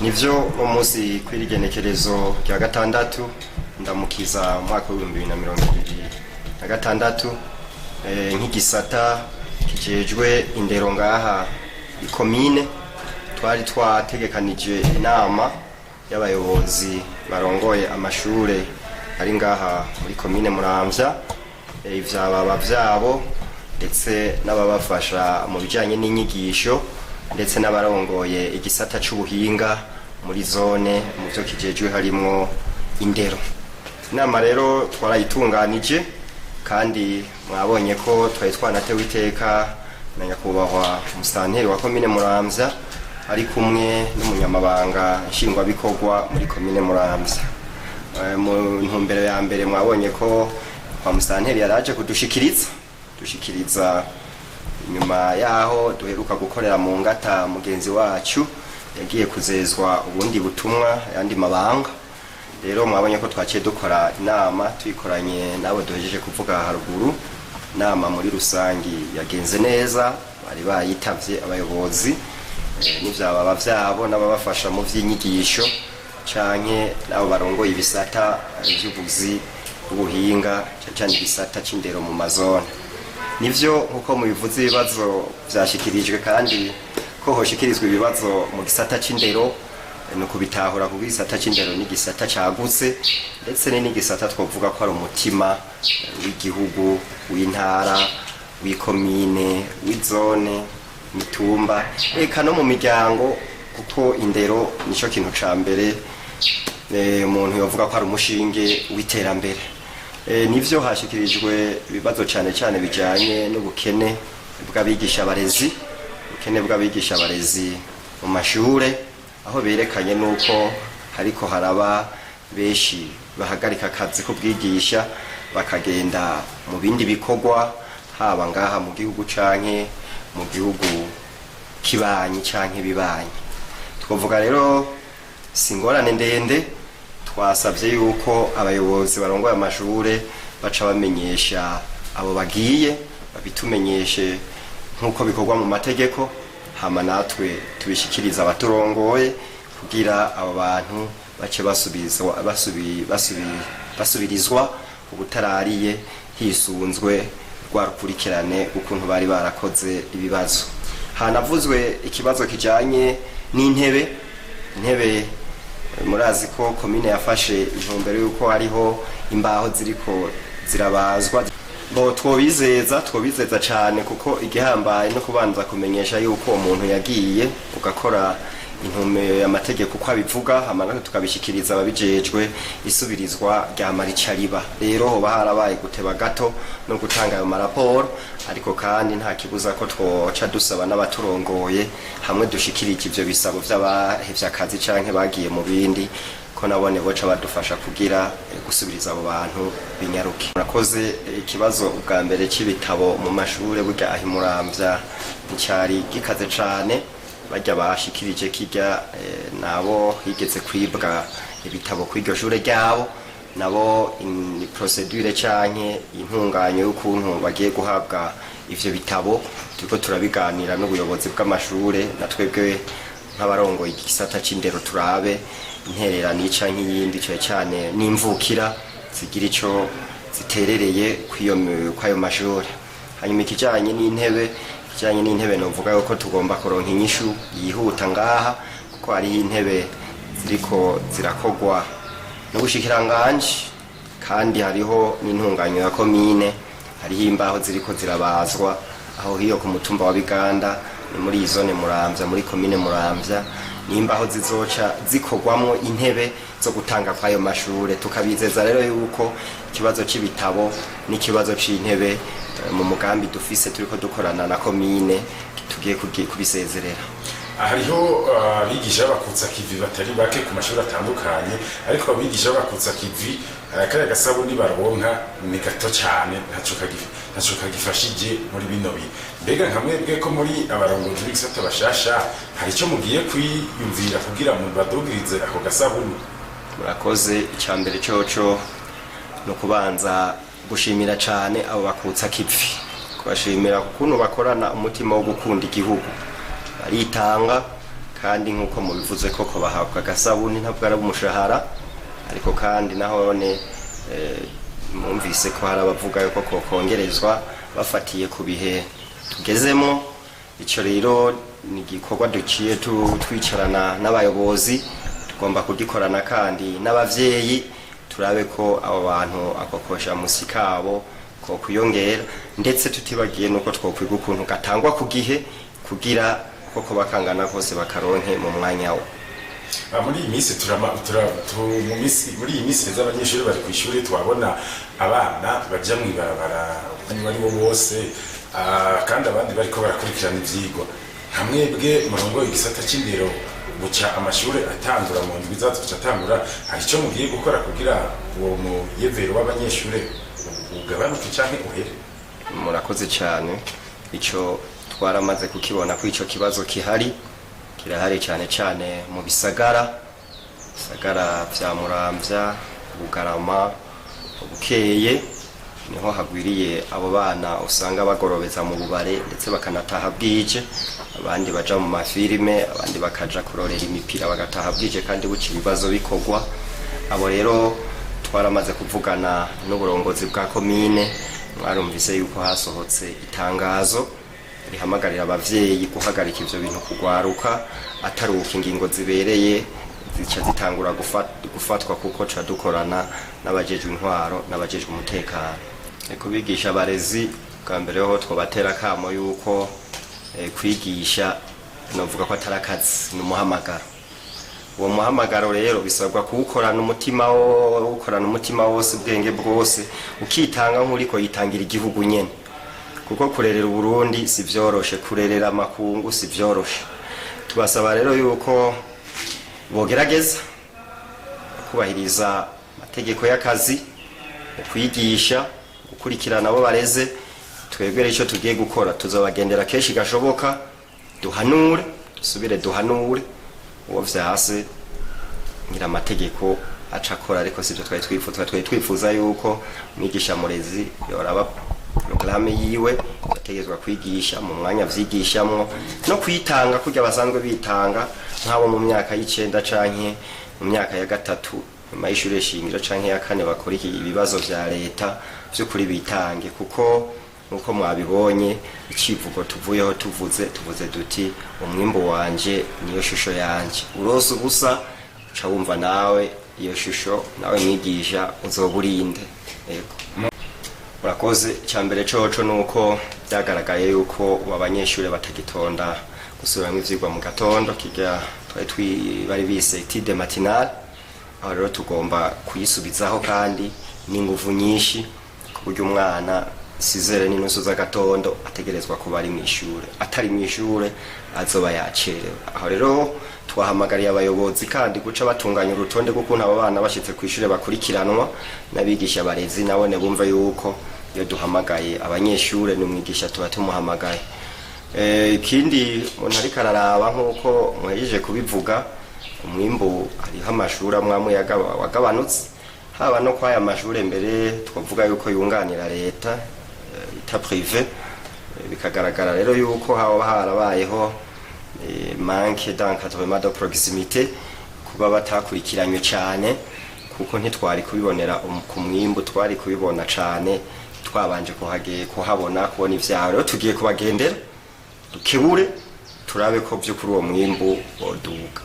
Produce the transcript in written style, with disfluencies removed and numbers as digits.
nivyo umunsi kwirigenekerezo rya gatandatu ndamukiza mwaka wa 2026 nk'igisata kijejwe indero ngaha ikomine twari twategekanije inama y'abayobozi barongoye amashure ari ngaha muri komine Muramvya, ivyababa vyabo ndetse n'ababafasha mu bijanye n'inyigisho ndetse n'abarongoye igisata c'ubuhinga muri zone mu byo kijejwe harimwo indero. Inama rero twarayitunganije kandi mwabonye ko twari twanatewe iteka na nyakubahwa musitanteri wa komine Muramvya ari kumwe n'umunyamabanga nshingwabikorwa muri komine Muramvya. Mu ntumbero ya mbere mwabonye ko kwa musitanteri yaraje kudushikiriza nyuma yaho duheruka gukorera mu ngata mugenzi wacu yagiye kuzezwa ubundi butumwa yandi mabanga. Rero mwabonye ko twaciye dukora inama tuyikoranye nabo duhejeje kuvuga haruguru. Inama muri rusangi yagenze neza, bari bayitavye abayobozi n'ivyababa vyabo n'ababafasha mu vy'inyigisho canke nabo barongoye ibisata by'ubuzi ubuhinga cyane ibisata c'indero mu mazone. Nivyo uko mubivuze ibibazo vyashikirijwe kandi ko hoshikirizwa ibibazo mu gisata c'indero no kubitahura ku gisata c'indero ni gisata cagutse ndetse n'igisata twovuga ko ari umutima w'igihugu w'intara w'ikomine w'izone mitumba eka no mu miryango, kuko indero nico kintu ca mbere umuntu yovuga ko ari umushinge w'iterambere. Nivyo hashikirijwe ibibazo cyane cyane bijanye n'ubukene bw'abigisha abarezi, ubukene bw'abigisha abarezi mu mashure, aho berekanye nuko hariko haraba beshi bahagarika akazi ko bwigisha bakagenda mu bindi bikorwa haba ngaha mu gihugu canke mu gihugu kibanyi canke bibanyi. Twovuga rero singorane ndende, twasavye yuko abayobozi barongoye amashure baca bamenyesha abo bagiye babitumenyeshe nkuko bikorwa mu mategeko, hama natwe tubishikiriza abaturongoye kugira abo bantu bace basubirizwa ubutarariye hisunzwe rwarukurikirane ukuntu bari barakoze ibibazo. Hanavuzwe ikibazo kijanye n'intebe. Murazi ko komine yafashe intumbero yuko hariho imbaho ziriko zirabazwa. Twobizeza cyane kuko igihambaye no kubanza kumenyesha yuko umuntu yagiye ugakora intumbero y'amategeko uko abivuga, hamana tukabishikiriza ababijejwe isubirizwa rya maricariba. Rero hoba harabaye guteba gato no gutanga ayo maraporo, ariko kandi nta kibuza ko twoca dusaba n'abaturongoye hamwe dushikirije ivyo bisabo vy'abahevya akazi canke bagiye mu bindi ko nabone boca badufasha kugira gusubiriza abo bantu binyaruke. Murakoze. Ikibazo ubwa mbere c'ibitabo mu mashure burya ahi Muramvya nticari gikaze cane, bajya bashikirije kijya nabo higeze kwibwa ibitabo kw'iryo shure ryabo, nabo procedure canke intunganyo y'ukuntu bagiye guhabwa ivyo bitabo turiko turabiganira n'ubuyobozi bw'amashure, na twebwe nk'abarongoye igisata c'indero turabe intererano canke yindi cyane n'imvukira zigira ico ziterereye kw'ayo mashure. Hanyuma ikijanye n'intebe novuga yuko tugomba kuronka inyishu yihuta ngaha, kuko hari intebe ziriko zirakogwa n'ubushikiranganje kandi hariho n'intunganyo ya komine, hariho imbaho ziriko zirabazwa aho hiyo ku mutumba wa Biganda ni muri zone Muramvya muri komine Muramvya, n'imbaho zizoca zikogwamwo intebe zo gutanga kwayo mashure. Tukabizeza rero yuko ikibazo c'ibitabo n'ikibazo c'intebe mu mugambi dufise turiko dukorana na komine tugiye kubisezerera. Hariho abigisha bakutsa kivi batari bake ku mashuri atandukanye, ariko abigisha bakutsa kivi kare gasabuni baronka ni gato cyane, ntaco kagifashije muri bino bi. Mbega nkamwebwe ko muri abarongozi b'isata bashasha hari ico mugiye kwiyumvira kugira mu badugirize ako gasabuni? Murakoze. Icyambere coco no kubanza gushimira cyane abo bakutsa kivi, kubashimira ukuntu bakorana umutima wo gukunda igihugu, baritanga kandi nk'uko mubivuze koko bahabwa agasabuni ntabwo ari umushahara, ariko kandi nahone mwumvise ko hari abavuga yuko kongerezwa bafatiye ku bihe tugezemo. Icyo rero ni igikorwa duciye twicarana n'abayobozi, tugomba kugikorana kandi n'abavyeyi, turabe ko abo bantu akokosha musi kabo ko kuyongera, ndetse tutibagiye nuko twokwiga ukuntu gatangwa ku gihe kugira koko bakangana kose bakaronke mu mwanya wo. Muri iyi minsi muri iyi minsi z'abanyeshuri bari kwishuri twabona abana baja mu ibarabara bari bo bose, kandi abandi bariko barakurikirana ivyigwa. Hamwebwe murongo igisata c'indero buca amashuri atangura mu ndwi zacu atangura, hari icyo mugiye gukora kugira uwo muyevero w'abanyeshuri ugabanuke canke uhere? Murakoze cyane. Ico twaramaze kukibona ko ico kibazo kirahari cyane cyane mu bisagara vya Muramvya, Bugarama, Bukeye, niho hagwiriye abo bana usanga bagorobeza mu bubare ndetse bakanataha bwije, abandi baja mu mafilime, abandi bakaja kurorera imipira bagataha bwije kandi buci ibibazo bikogwa. Abo rero twaramaze kuvugana n'uburongozi bwa komine, mwarumvise yuko hasohotse itangazo rihamagarira abavyeyi guhagarika ivyo bintu kugwaruka, ataruka ingingo zibereye zica zitangura gufatwa, kuko ca dukorana n'abajejwe intwaro n'abajejwe umutekano. Kubigisha abarezi bwa mbere ho twobatera kamo yuko kwigisha novuga ko atarakazi n'umuhamagaro. Uwo muhamagaro rero bisabwa kuwukorana umutima wose, ubwenge bwose, ukitanga nk'uriko yitangira igihugu nyene, kuko kurerera Burundi si vyoroshe, kurerera amakungu si vyoroshe. Tubasaba rero yuko bogerageza kubahiriza amategeko y'akazi, kwigisha, gukurikirana abo bareze. Twebwe ico tugiye gukora, tuzobagendera kenshi gashoboka, duhanure, dusubire duhanure uwo vyase ngira amategeko acakora, ariko sivyo twari twifuza yuko mwigisha murezi yoraba programme yiwe bategezwa kwigisha mu mwanya vyigishamwo no kwitanga kurya basanzwe bitanga, nk'abo mu myaka y'icenda canke mu myaka ya gatatu mayishure shingiro canke ya kane bakora ibibazo vya leta vy'ukuri bitange, kuko nuko mwabibonye icivugo tuvuyeho tuvuze duti umwimbo wanje niyo shusho yanje, urose ubusa uca wumva nawe iyo shusho nawe mwigisha uzoburinde. Yego, murakoze. Cyambere coco nuko byagaragaye yuko abanyeshuri batagitonda gusubiramo ivyigwa mu gatondo, kijya bari bise étude matinale. Aho rero tugomba kuyisubizaho kandi n'inguvu nyinshi, ku buryo umwana 6h n'inusu z'agatondo ategerezwa kuba ari mw'ishure, atari mw'ishure azoba yacerewe. Aho rero twahamagariye abayobozi kandi guca batunganya urutonde rw'ukuntu abo bana bashitse kw'ishure bakurikiranwa, n'abigisha abarezi nabone bumva yuko iyo duhamagaye abanyeshure n'umwigisha tuba tumuhamagaye. Ikindi umuntu ariko araraba nk'uko muhejeje kubivuga, umwimbu hariho amashuri amwe wagabanutse, haba no kwaya amashure mbere twavuga yuko yunganira leta ita privé, bikagaragara rero yuko haba harabayeho manque d'encadrement de proximité, kuba batakurikiranywe cyane, kuko ntitwari kubibonera ku mwimbu, twari kubibona cyane twabanje kuhabona kubona ivyaho. Rero tugiye kubagendera dukebure turabe ko byo kuri uwo mwimbu woduga.